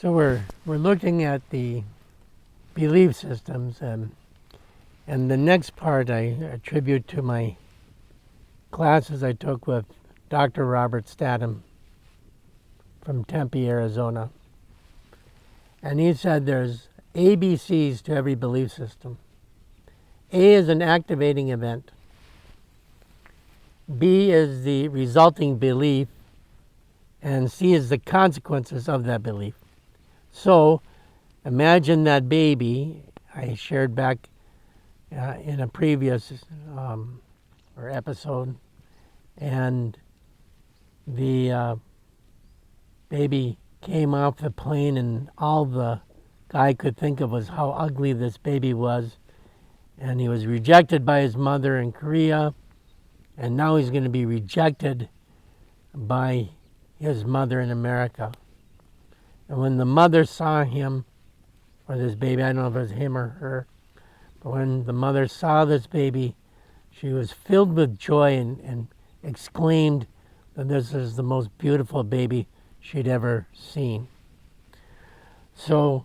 So we're looking at the belief systems, and the next part I attribute to my classes I took with Dr. Robert Statham from Tempe, Arizona. And he said there's ABCs to every belief system. A is an activating event. B is the resulting belief, and C is the consequences of that belief. So imagine that baby I shared back in a previous episode, and the baby came off the plane, and all the guy could think of was how ugly this baby was, and he was rejected by his mother in Korea, and now he's going to be rejected by his mother in America. And when the mother saw him, or this baby, I don't know if it was him or her, but when the mother saw this baby, she was filled with joy and exclaimed that this is the most beautiful baby she'd ever seen. So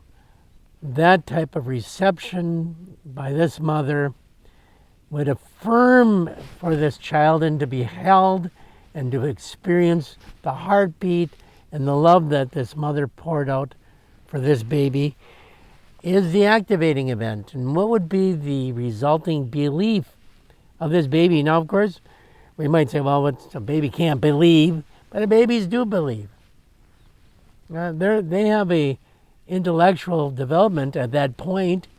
that type of reception by this mother would affirm for this child and to be held and to experience the heartbeat and the love that this mother poured out for this baby is the activating event. And what would be the resulting belief of this baby? Now, of course, we might say, well, a baby can't believe, but babies do believe. They have a intellectual development at that point.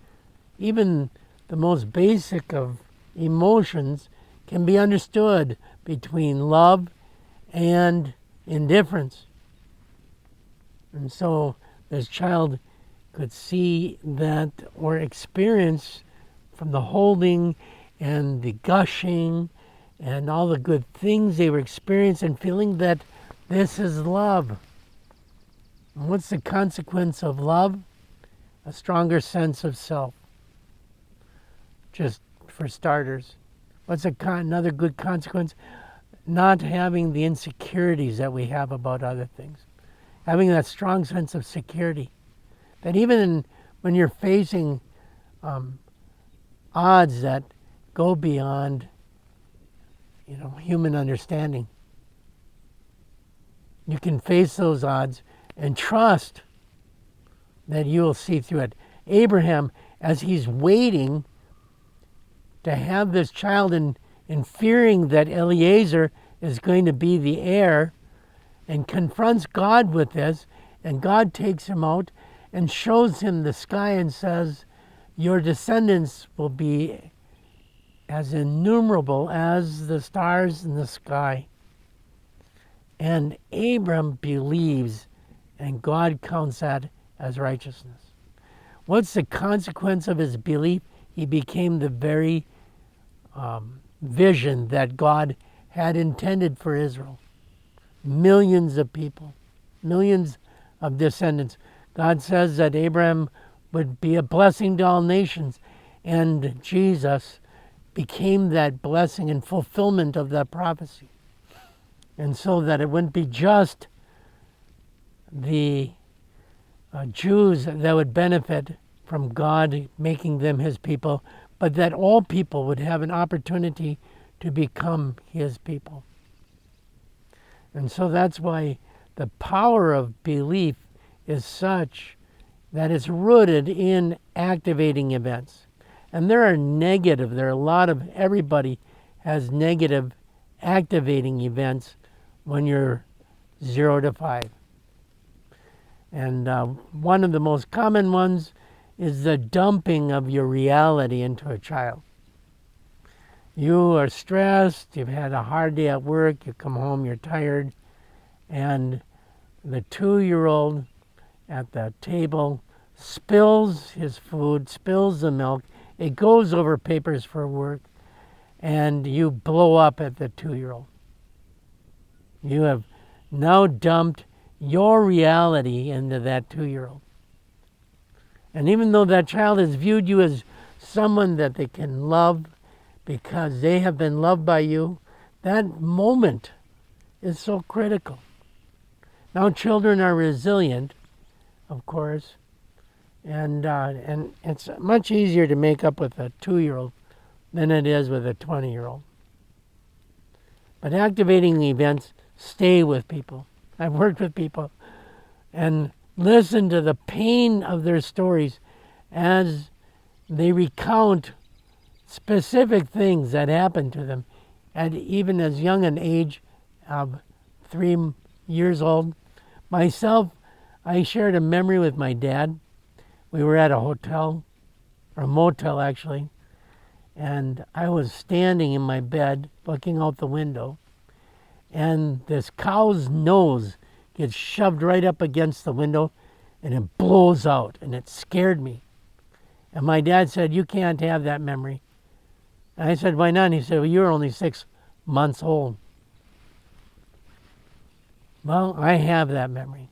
Even the most basic of emotions can be understood between love and indifference. And so this child could see that or experience from the holding and the gushing and all the good things they were experiencing and feeling that this is love. And what's the consequence of love? A stronger sense of self. Just for starters. What's another good consequence? Not having the insecurities that we have about other things. Having that strong sense of security. That even when you're facing odds that go beyond, human understanding, you can face those odds and trust that you will see through it. Abraham, as he's waiting to have this child and fearing that Eliezer is going to be the heir, and confronts God with this, and God takes him out and shows him the sky and says, your descendants will be as innumerable as the stars in the sky. And Abram believes, and God counts that as righteousness. What's the consequence of his belief? He became the very vision that God had intended for Israel. Millions of people, millions of descendants. God says that Abraham would be a blessing to all nations, and Jesus became that blessing and fulfillment of that prophecy. And so that it wouldn't be just the Jews that would benefit from God making them his people, but that all people would have an opportunity to become his people. And so that's why the power of belief is such that it's rooted in activating events. And there are a lot of, everybody has negative activating events when you're 0 to 5. And one of the most common ones is the dumping of your reality into a child. You are stressed, you've had a hard day at work, you come home, you're tired, and the 2-year-old at the table spills his food, spills the milk, it goes over papers for work, and you blow up at the 2-year-old. You have now dumped your reality into that 2-year-old. And even though that child has viewed you as someone that they can love because they have been loved by you, that moment is so critical. Now children are resilient of course. And it's much easier to make up with a 2-year-old than it is with a 20-year-old. But activating events stay with people. I've worked with people and listened to the pain of their stories as they recount specific things that happened to them at even as young an age of 3 years old. Myself, I shared a memory with my dad. We were at a hotel, or a motel actually, and I was standing in my bed looking out the window, and this cow's nose gets shoved right up against the window and it blows out, and it scared me. And my dad said, "You can't have that memory." And I said, "Why not?" And he said, "Well, you're only 6 months old." Well, I have that memory.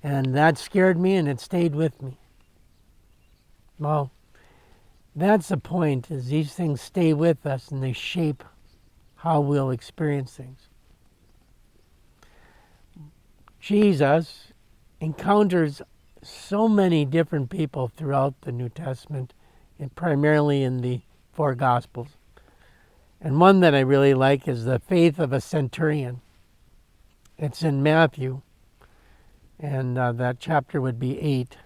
And that scared me, and it stayed with me. Well, that's the point, is these things stay with us and they shape how we'll experience things. Jesus encounters so many different people throughout the New Testament, and primarily in the 4 Gospels. And one that I really like is the faith of a centurion. It's in Matthew, and that chapter would be 8.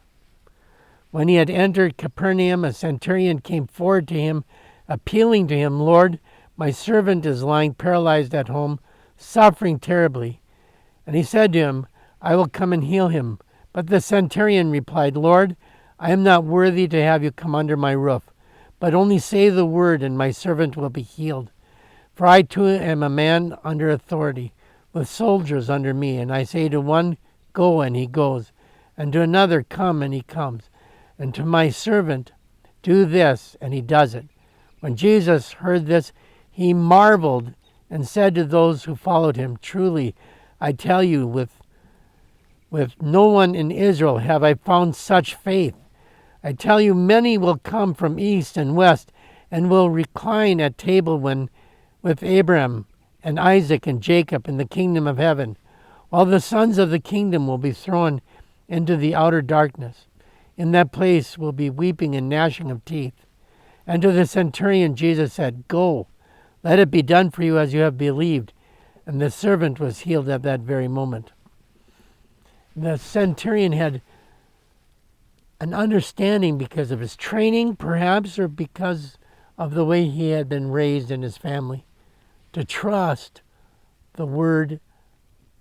When he had entered Capernaum, a centurion came forward to him, appealing to him, "Lord, my servant is lying paralyzed at home, suffering terribly." And he said to him, "I will come and heal him." But the centurion replied, "Lord, I am not worthy to have you come under my roof, but only say the word, and my servant will be healed. For I too am a man under authority, with soldiers under me, and I say to one, 'Go,' and he goes, and to another, 'Come,' and he comes, and to my servant, 'Do this,' and he does it." When Jesus heard this, he marveled and said to those who followed him, "Truly, I tell you, with no one in Israel have I found such faith. I tell you, many will come from east and west and will recline at table with Abraham and Isaac and Jacob in the kingdom of heaven, while the sons of the kingdom will be thrown into the outer darkness. In that place will be weeping and gnashing of teeth." And to the centurion Jesus said, "Go, let it be done for you as you have believed." And the servant was healed at that very moment. The centurion had an understanding because of his training, perhaps, or because of the way he had been raised in his family, to trust the word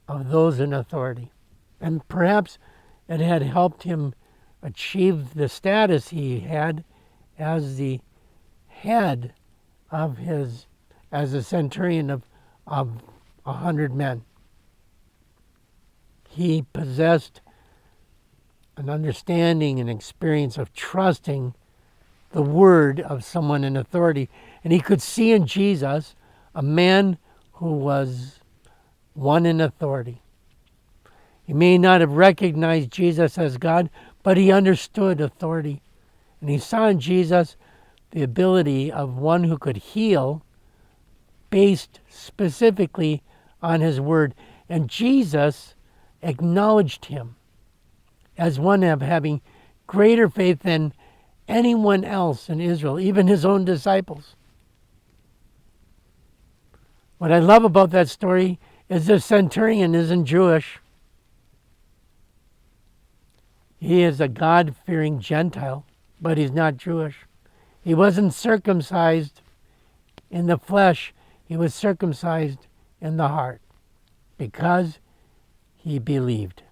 of those in authority. And perhaps it had helped him achieve the status he had as the head of as a centurion of 100 men. He possessed an understanding and experience of trusting the word of someone in authority. And he could see in Jesus a man who was one in authority. He may not have recognized Jesus as God, but he understood authority. And he saw in Jesus the ability of one who could heal based specifically on his word. And Jesus acknowledged him as one of having greater faith than anyone else in Israel, even his own disciples. What I love about that story is the centurion isn't Jewish. He is a God-fearing Gentile, but he's not Jewish. He wasn't circumcised in the flesh. He was circumcised in the heart because he believed.